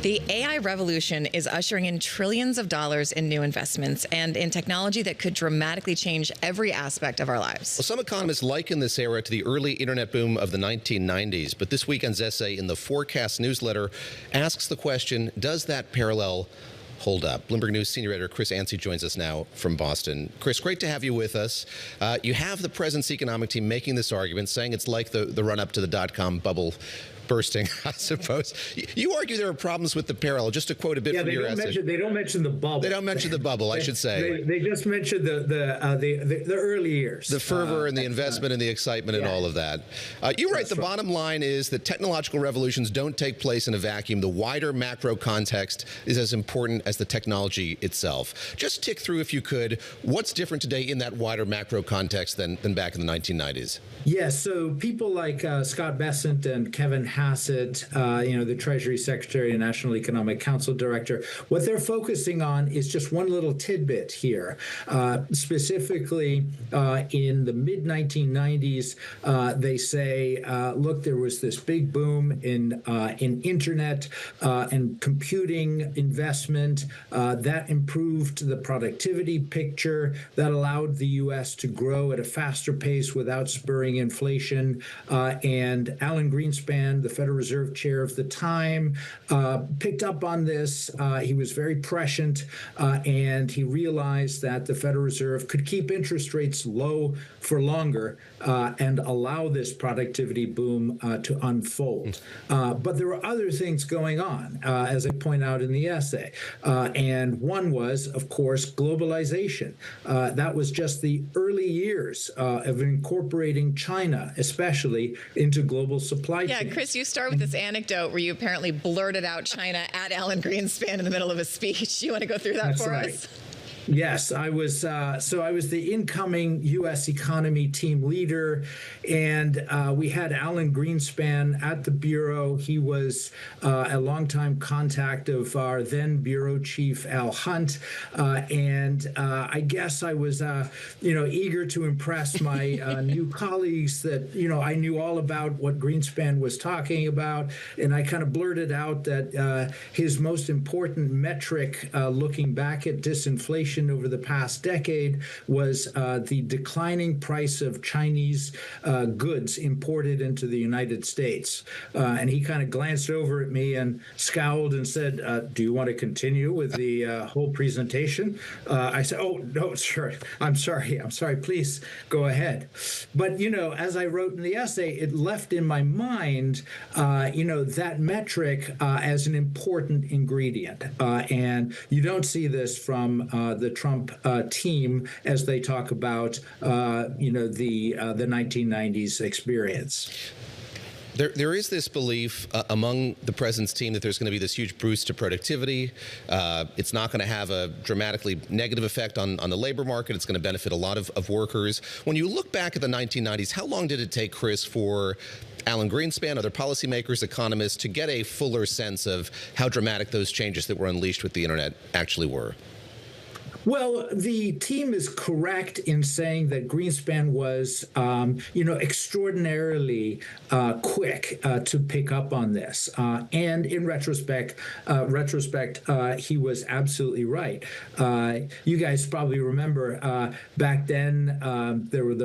The AI revolution is ushering in trillions of dollars in new investments and in technology that could dramatically change every aspect of our lives. Well, some economists liken this era to the early internet boom of the 1990s, but this weekend's essay in the Forecast newsletter asks the question, does that parallel hold up? Bloomberg News senior editor Chris Anstey joins us now from Boston. Chris, great to have you with us. You have the President's economic team making this argument, saying it's like the run-up to the dot-com bubble bursting, I suppose. You argue there are problems with the parallel. Just to quote a bit from your essay. They don't mention the bubble. They don't mention the bubble, I should say. They just mention the early years. The fervor and the investment and the excitement and all of that. You write the bottom line is that technological revolutions don't take place in a vacuum. The wider macro context is as important as the technology itself. Just tick through, if you could, what's different today in that wider macro context than back in the 1990s? Yes, so people like Scott Bessent and Kevin Hassett, the Treasury Secretary and National Economic Council Director, what they're focusing on is just one little tidbit here. Specifically, in the mid-1990s, they say, look, there was this big boom in internet and computing investment that improved the productivity picture, that allowed the U.S. to grow at a faster pace without spurring inflation. And Alan Greenspan, the Federal Reserve chair of the time, picked up on this. He was very prescient, and he realized that the Federal Reserve could keep interest rates low for longer and allow this productivity boom to unfold. But there were other things going on, as I point out in the essay. And one was, of course, globalization. That was just the early years of incorporating China, especially, into global supply chains. Yeah, Chris, you start with this anecdote where you apparently blurted out China at Alan Greenspan in the middle of a speech. You want to go through that That's for right. us? Yes, I was the incoming U.S. economy team leader, and we had Alan Greenspan at the Bureau. He was a longtime contact of our then Bureau Chief Al Hunt, and I guess I was, eager to impress my new colleagues that, I knew all about what Greenspan was talking about, and I kind of blurted out that his most important metric looking back at disinflation over the past decade was the declining price of Chinese goods imported into the United States. And he kind of glanced over at me and scowled and said, do you want to continue with the whole presentation? I said, oh, no, sure. I'm sorry. Please go ahead. But, as I wrote in the essay, it left in my mind, that metric as an important ingredient. And you don't see this from the Trump team as they talk about, the 1990s experience. There is this belief among the president's team that there's going to be this huge boost to productivity. It's not going to have a dramatically negative effect on the labor market. It's going to benefit a lot of workers. When you look back at the 1990s, how long did it take, Chris, for Alan Greenspan, other policymakers, economists, to get a fuller sense of how dramatic those changes that were unleashed with the internet actually were? Well, the team is correct in saying that Greenspan was, extraordinarily quick to pick up on this. And in retrospect, he was absolutely right. You guys probably remember back then there were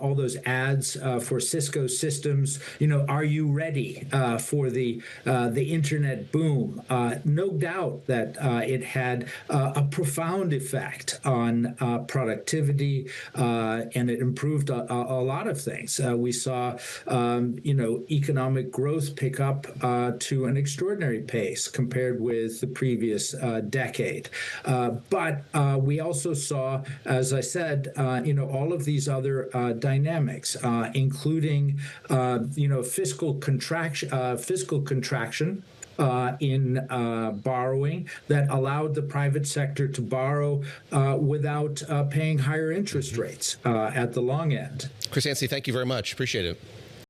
all those ads for Cisco systems. Are you ready for the internet boom? No doubt that it had a profound effect on productivity, and it improved a lot of things. We saw, economic growth pick up to an extraordinary pace compared with the previous decade. But we also saw, as I said, all of these other dynamics, including, fiscal contraction. In borrowing that allowed the private sector to borrow without paying higher interest rates at the long end. Chris Anstey, thank you very much. Appreciate it.